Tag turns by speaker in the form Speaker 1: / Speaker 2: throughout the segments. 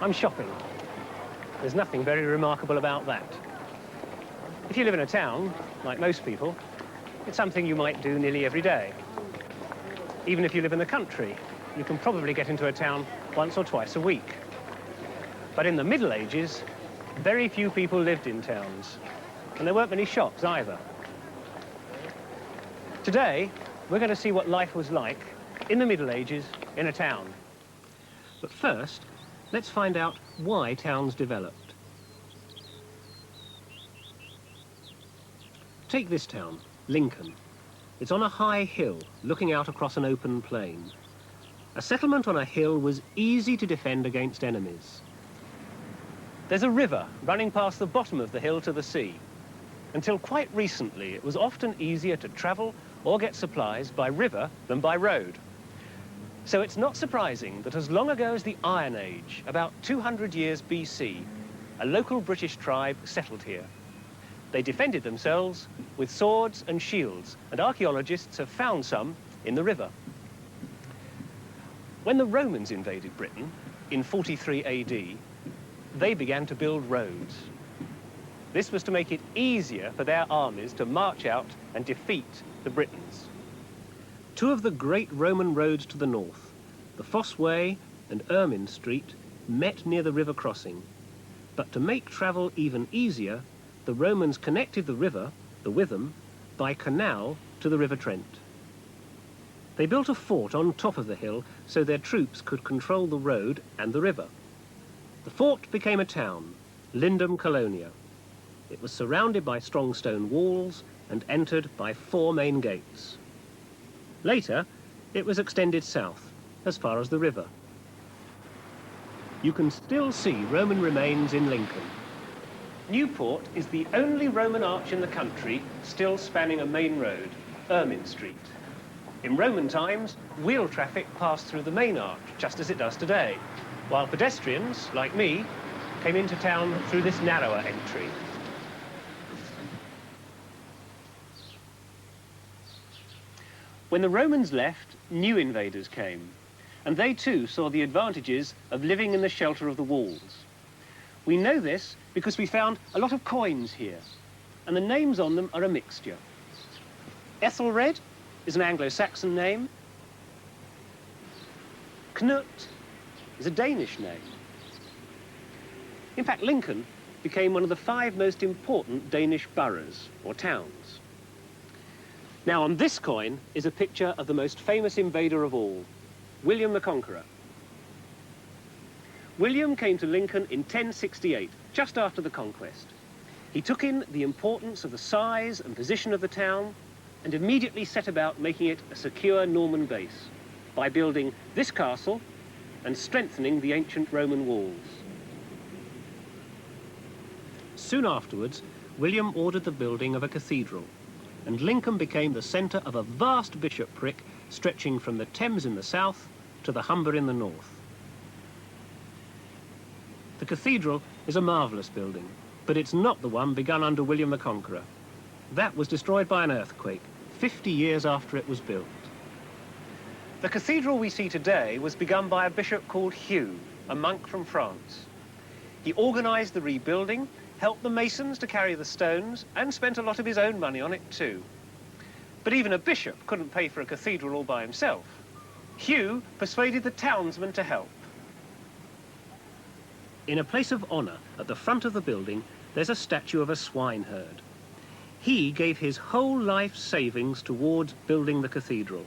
Speaker 1: I'm shopping. There's nothing very remarkable about that. If you live in a town, like most people, it's something you might do nearly every day. Even if you live in the country, you can probably get into a town once or twice a week. But in the Middle Ages, very few people lived in towns, and there weren't many shops either. Today, we're going to see what life was like in the Middle Ages in a town. But first, let's find out why towns developed. Take this town, Lincoln. It's on a high hill, looking out across an open plain. A settlement on a hill was easy to defend against enemies. There's a river running past the bottom of the hill to the sea. Until quite recently, it was often easier to travel or get supplies by river than by road. So it's not surprising that as long ago as the Iron Age, about 200 years BC, a local British tribe settled here. They defended themselves with swords and shields, and archaeologists have found some in the river. When the Romans invaded Britain in 43 AD, they began to build roads. This was to make it easier for their armies to march out and defeat the Britons. Two of the great Roman roads to the north, the Fosse Way and Ermine Street, met near the river crossing. But to make travel even easier, the Romans connected the river, the Witham, by canal to the River Trent. They built a fort on top of the hill so their troops could control the road and the river. The fort became a town, Lindum Colonia. It was surrounded by strong stone walls and entered by 4 main gates. Later, it was extended south, as far as the river. You can still see Roman remains in Lincoln. Newport is the only Roman arch in the country still spanning a main road, Ermine Street. In Roman times, wheel traffic passed through the main arch, just as it does today, while pedestrians, like me, came into town through this narrower entry. When the Romans left, new invaders came, and they too saw the advantages of living in the shelter of the walls. We know this because we found a lot of coins here, and the names on them are a mixture. Ethelred is an Anglo-Saxon name. Knut is a Danish name. In fact, Lincoln became one of the 5 most important Danish boroughs, or towns. Now, on this coin is a picture of the most famous invader of all, William the Conqueror. William came to Lincoln in 1068, just after the conquest. He took in the importance of the size and position of the town and immediately set about making it a secure Norman base by building this castle and strengthening the ancient Roman walls. Soon afterwards, William ordered the building of a cathedral, and Lincoln became the centre of a vast bishopric stretching from the Thames in the south to the Humber in the north. The cathedral is a marvellous building, but it's not the one begun under William the Conqueror. That was destroyed by an earthquake 50 years after it was built. The cathedral we see today was begun by a bishop called Hugh, a monk from France. He organised the rebuilding, helped the masons to carry the stones, and spent a lot of his own money on it too. But even a bishop couldn't pay for a cathedral all by himself. Hugh persuaded the townsmen to help. In a place of honour at the front of the building, there's a statue of a swineherd. He gave his whole life savings towards building the cathedral.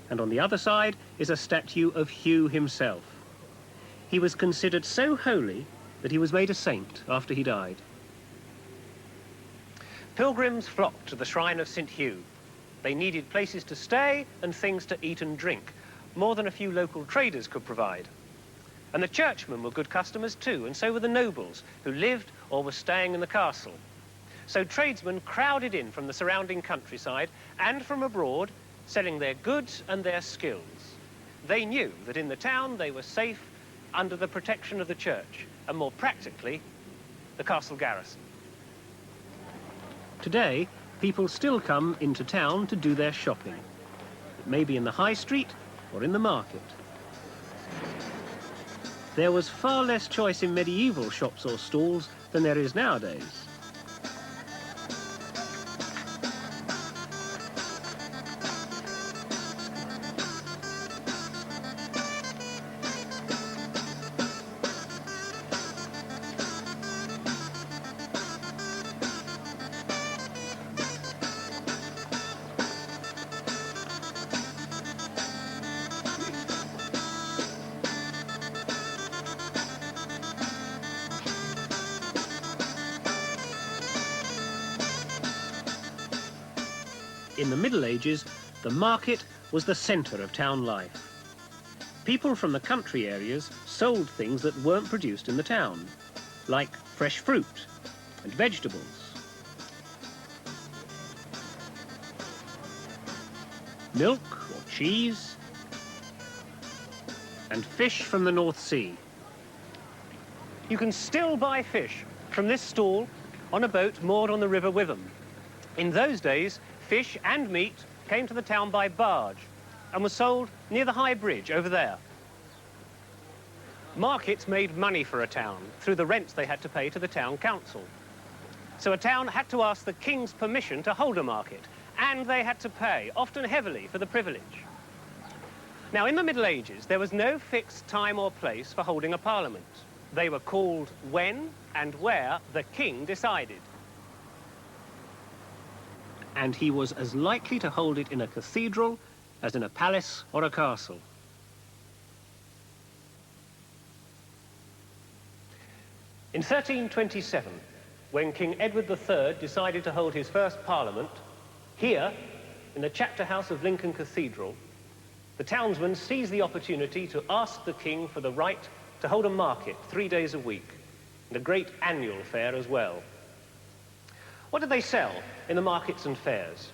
Speaker 1: And on the other side is a statue of Hugh himself. He was considered so holy that he was made a saint after he died. Pilgrims flocked to the shrine of St. Hugh. They needed places to stay and things to eat and drink, more than a few local traders could provide. And the churchmen were good customers too, and so were the nobles who lived or were staying in the castle. So tradesmen crowded in from the surrounding countryside and from abroad, selling their goods and their skills. They knew that in the town they were safe under the protection of the church, and more practically, the castle garrison. Today, people still come into town to do their shopping. It may be in the high street or in the market. There was far less choice in medieval shops or stalls than there is nowadays. In the Middle Ages, the market was the centre of town life. People from the country areas sold things that weren't produced in the town, like fresh fruit and vegetables, milk or cheese, and fish from the North Sea. You can still buy fish from this stall on a boat moored on the River Witham. In those days, fish and meat came to the town by barge and was sold near the High Bridge over there. Markets made money for a town through the rents they had to pay to the town council. So a town had to ask the king's permission to hold a market, and they had to pay, often heavily, for the privilege. Now, in the Middle Ages, there was no fixed time or place for holding a parliament. They were called when and where the king decided. And he was as likely to hold it in a cathedral as in a palace or a castle. In 1327, when King Edward III decided to hold his first parliament, here, in the chapter house of Lincoln Cathedral, the townsmen seized the opportunity to ask the king for the right to hold a market 3 days a week, and a great annual fair as well. What did they sell in the markets and fairs?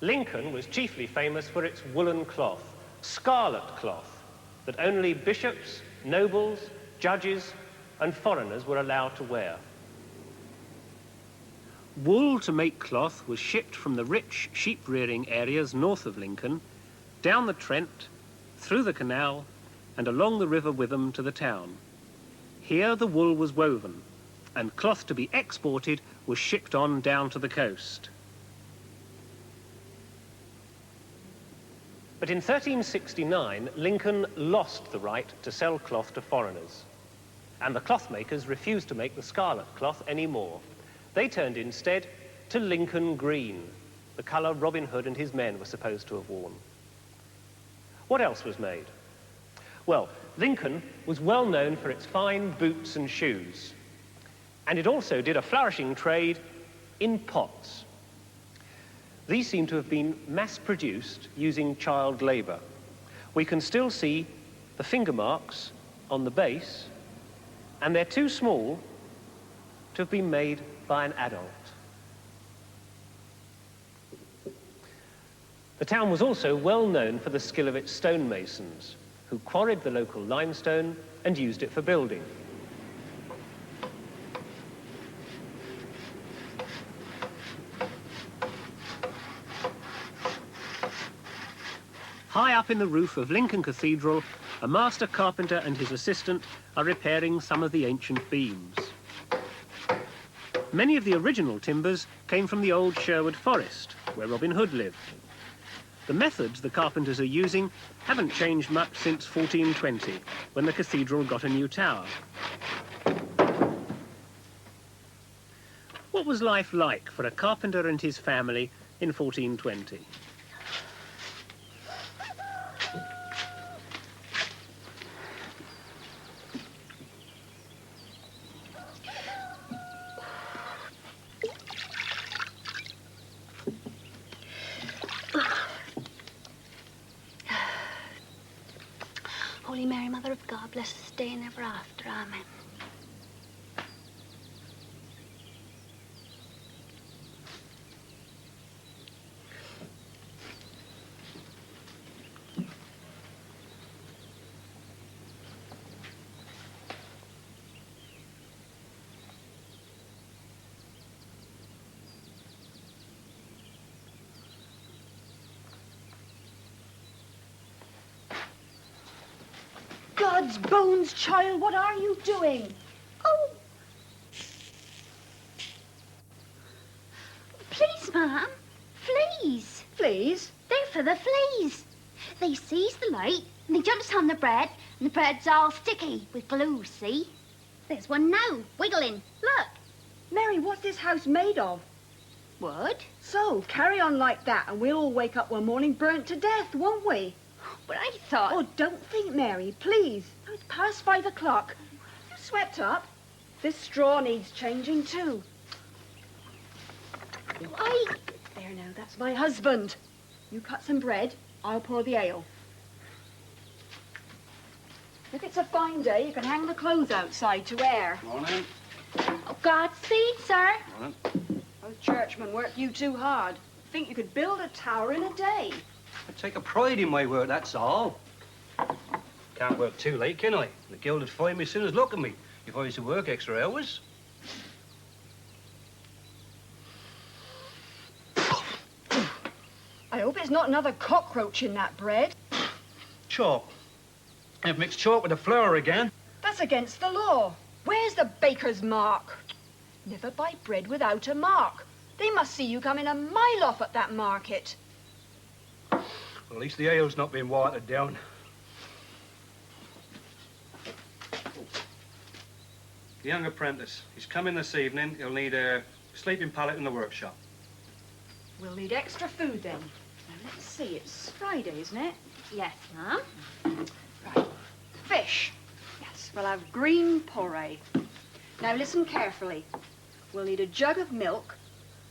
Speaker 1: Lincoln was chiefly famous for its woolen cloth, scarlet cloth, that only bishops, nobles, judges, and foreigners were allowed to wear. Wool to make cloth was shipped from the rich sheep-rearing areas north of Lincoln, down the Trent, through the canal, and along the River Witham to the town. Here the wool was woven, and cloth to be exported was shipped on down to the coast. But in 1369, Lincoln lost the right to sell cloth to foreigners, and the clothmakers refused to make the scarlet cloth anymore. They turned instead to Lincoln green, the colour Robin Hood and his men were supposed to have worn. What else was made? Well, Lincoln was well known for its fine boots and shoes, and it also did a flourishing trade in pots. These seem to have been mass-produced using child labour. We can still see the finger marks on the base, and they're too small to have been made by an adult. The town was also well known for the skill of its stonemasons, who quarried the local limestone and used it for building. High up in the roof of Lincoln Cathedral, a master carpenter and his assistant are repairing some of the ancient beams. Many of the original timbers came from the old Sherwood Forest, where Robin Hood lived. The methods the carpenters are using haven't changed much since 1420, when the cathedral got a new tower. What was life like for a carpenter and his family in 1420?
Speaker 2: Holy Mary, Mother of God, bless us day and ever after. Amen.
Speaker 3: God's bones, child, what are you doing?
Speaker 2: Oh. Please, Ma'am. Fleas.
Speaker 3: Fleas?
Speaker 2: They're for the fleas. They seize the light and they jumps on the bread, and the bread's all sticky with glue, see? There's one now, wiggling. Look.
Speaker 3: Mary, what's this house made of?
Speaker 2: Wood?
Speaker 3: So, carry on like that and we'll all wake up one morning burnt to death, won't we?
Speaker 2: But I thought...
Speaker 3: Oh, don't think, Mary, please. Oh, it's past 5 o'clock. You swept up. This straw needs changing too.
Speaker 2: Why?
Speaker 3: There now, that's my husband. You cut some bread, I'll pour the ale. If it's a fine day, you can hang the clothes outside to air.
Speaker 4: Morning.
Speaker 2: Oh, Godspeed, sir.
Speaker 4: Morning.
Speaker 3: Those churchmen work you too hard. Think you could build a tower in a day.
Speaker 4: I take a pride in my work, that's all. Can't work too late, can I? The guild would find me as soon as look at me if I was to work extra hours.
Speaker 3: I hope it's not another cockroach in that bread.
Speaker 4: Chalk. I've mixed chalk with the flour again.
Speaker 3: That's against the law. Where's the baker's mark? Never buy bread without a mark. They must see you coming a mile off at that market.
Speaker 4: Well, at least the ale's not been watered down. The young apprentice. He's coming this evening. He'll need a sleeping pallet in the workshop.
Speaker 3: We'll need extra food then. Now, let's see, it's Friday, isn't it?
Speaker 2: Yes, Ma'am.
Speaker 3: Right. Fish. Yes, we'll have green porree. Now, listen carefully. We'll need a jug of milk,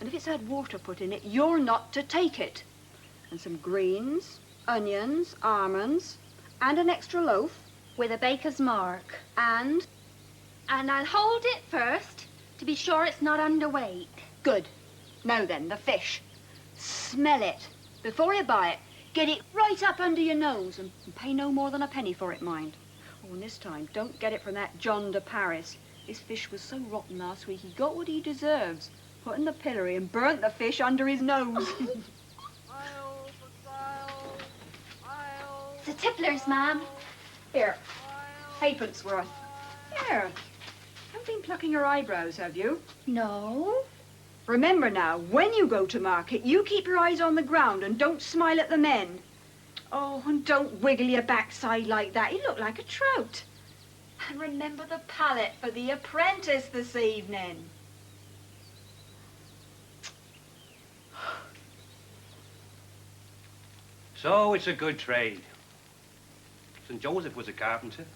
Speaker 3: and if it's had water put in it, you're not to take it. And some greens, onions, almonds, and an extra loaf.
Speaker 2: With a baker's mark.
Speaker 3: And?
Speaker 2: And I'll hold it first to be sure it's not underweight.
Speaker 3: Good. Now then, the fish. Smell it. Before you buy it, get it right up under your nose and pay no more than a penny for it, mind. Oh, and this time, don't get it from that John de Paris. His fish was so rotten last week, he got what he deserves. Put in the pillory and burnt the fish under his nose.
Speaker 2: The tipplers, Ma'am.
Speaker 3: Here, halfpence worth. Here. Haven't been plucking your eyebrows, have you?
Speaker 2: No.
Speaker 3: Remember now, when you go to market, you keep your eyes on the ground and don't smile at the men. Oh, and don't wiggle your backside like that. You look like a trout. And remember the pallet for the apprentice this evening.
Speaker 4: So it's a good trade. St. Joseph was a carpenter.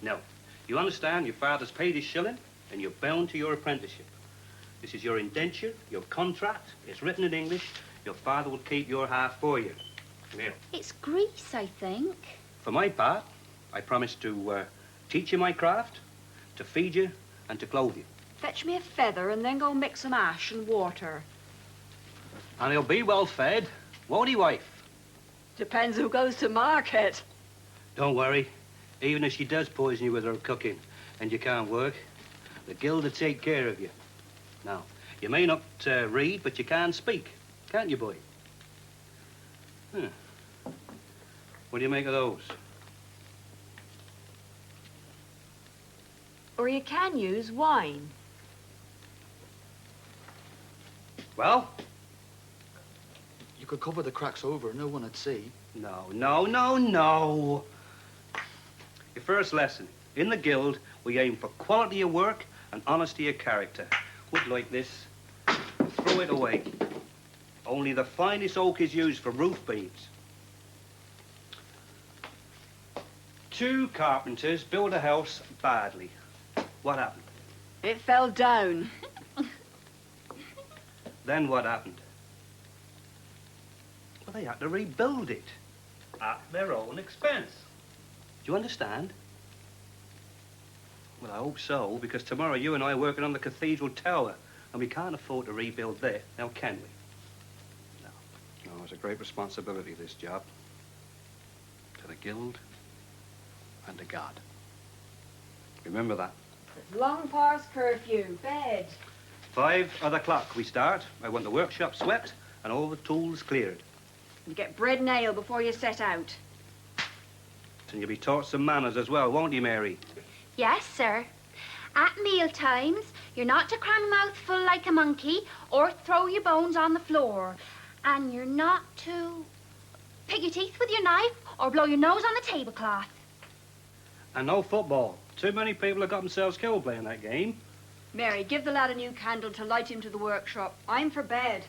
Speaker 4: No. You understand, your father's paid his shilling and you're bound to your apprenticeship. This is your indenture, your contract. It's written in English. Your father will keep your half for you. Come here.
Speaker 2: It's grease, I think.
Speaker 4: For my part, I promise to teach you my craft, to feed you, and to clothe you.
Speaker 3: Fetch me a feather and then go mix some ash and water.
Speaker 4: And he'll be well fed, won't he, wife?
Speaker 3: Depends who goes to market.
Speaker 4: Don't worry. Even if she does poison you with her cooking and you can't work, the guild will take care of you. Now, you may not read, but you can speak, can't you, boy? Huh. What do you make of those?
Speaker 3: Or you can use wine.
Speaker 4: Well?
Speaker 5: You could cover the cracks over, no one would see.
Speaker 4: No, no, no, no. Your first lesson. In the guild, we aim for quality of work and honesty of character. Wood like this, throw it away. Only the finest oak is used for roof beams. 2 carpenters built a house badly. What happened?
Speaker 3: It fell down.
Speaker 4: Then what happened? Well, they had to rebuild it at their own expense. Do you understand? Well, I hope so, because tomorrow you and I are working on the cathedral tower, and we can't afford to rebuild there, now can we? No. No, it's a great responsibility, this job. To the guild and to God. Remember that.
Speaker 3: It's long past curfew. Bed.
Speaker 4: 5 o'clock we start. I want the workshop swept and all the tools cleared.
Speaker 3: You get bread and ale before you set out.
Speaker 4: And you'll be taught some manners as well, won't you, Mary?
Speaker 2: Yes, sir. At meal times, you're not to cram a mouthful like a monkey or throw your bones on the floor. And you're not to pick your teeth with your knife or blow your nose on the tablecloth.
Speaker 4: And no football. Too many people have got themselves killed playing that game.
Speaker 3: Mary, give the lad a new candle to light him to the workshop. I'm for bed.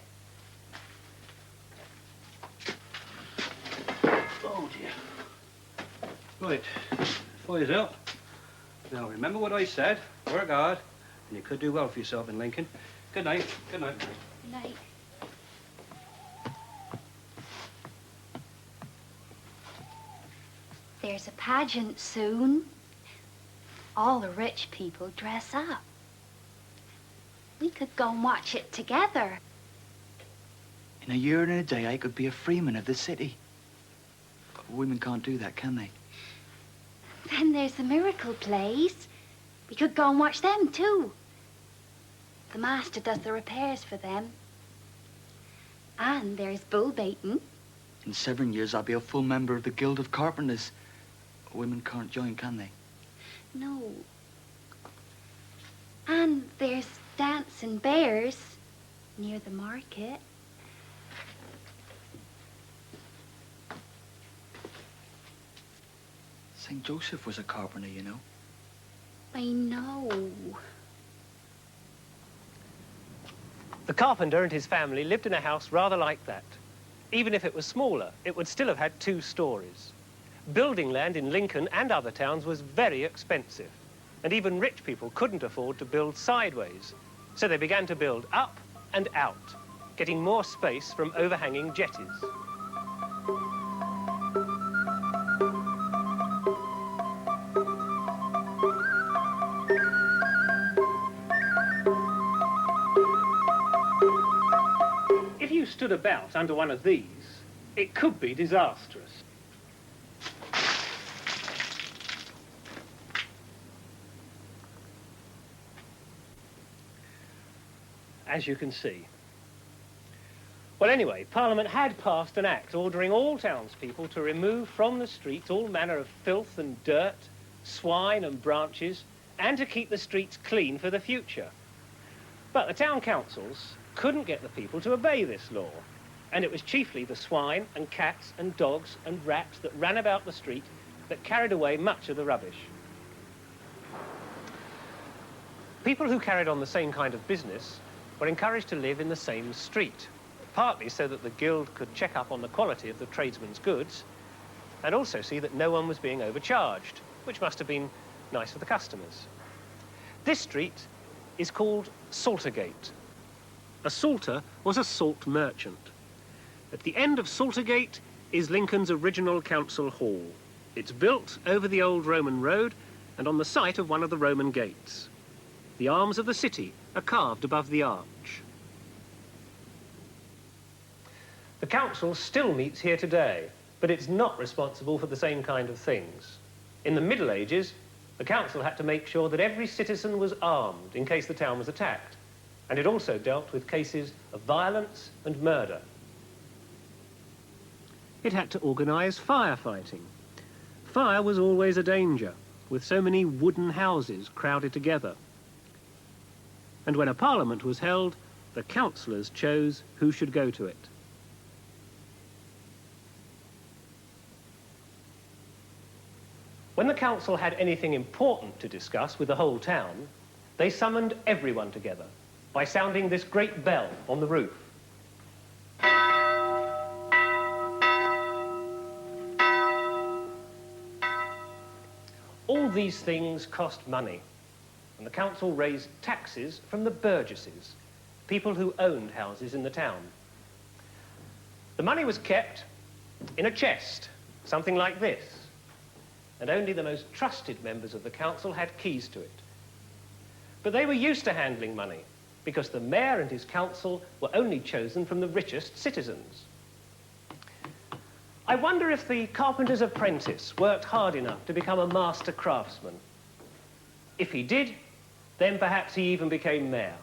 Speaker 4: Oh, dear. Right, fire's out. Now, remember what I said. Work hard, and you could do well for yourself in Lincoln. Good night. Good night.
Speaker 2: Night. There's a pageant soon. All the rich people dress up. We could go and watch it together.
Speaker 6: In a year and a day, I could be a freeman of the city. But women can't do that, can they?
Speaker 2: Then there's the miracle plays. We could go and watch them, too. The master does the repairs for them. And there's bull baiting.
Speaker 6: In 7 years, I'll be a full member of the Guild of Carpenters. Women can't join, can they?
Speaker 2: No. And there's dancing bears near the market.
Speaker 6: St. Joseph was a carpenter, you know.
Speaker 2: I know.
Speaker 1: The carpenter and his family lived in a house rather like that. Even if it was smaller, it would still have had 2 stories. Building land in Lincoln and other towns was very expensive, and even rich people couldn't afford to build sideways. So they began to build up and out, getting more space from overhanging jetties. If you stood about under one of these, it could be disastrous. As you can see. Well, anyway, Parliament had passed an act ordering all townspeople to remove from the streets all manner of filth and dirt, swine and branches, and to keep the streets clean for the future. But the town councils couldn't get the people to obey this law, and it was chiefly the swine and cats and dogs and rats that ran about the street that carried away much of the rubbish. People who carried on the same kind of business were encouraged to live in the same street, partly so that the guild could check up on the quality of the tradesmen's goods and also see that no one was being overcharged, which must have been nice for the customers. This street is called Saltergate. A salter was a salt merchant. At the end of Saltergate is Lincoln's original council hall. It's built over the old Roman road and on the site of one of the Roman gates. The arms of the city are carved above the arch. The council still meets here today, but it's not responsible for the same kind of things. In the Middle Ages, the council had to make sure that every citizen was armed in case the town was attacked, and it also dealt with cases of violence and murder. It had to organise firefighting. Fire was always a danger, with so many wooden houses crowded together. And when a parliament was held, the councillors chose who should go to it. When the council had anything important to discuss with the whole town, they summoned everyone together by sounding this great bell on the roof. All these things cost money, and the council raised taxes from the burgesses, people who owned houses in the town. The money was kept in a chest, something like this, and only the most trusted members of the council had keys to it. But they were used to handling money, because the mayor and his council were only chosen from the richest citizens. I wonder if the carpenter's apprentice worked hard enough to become a master craftsman. If he did, then perhaps he even became mayor.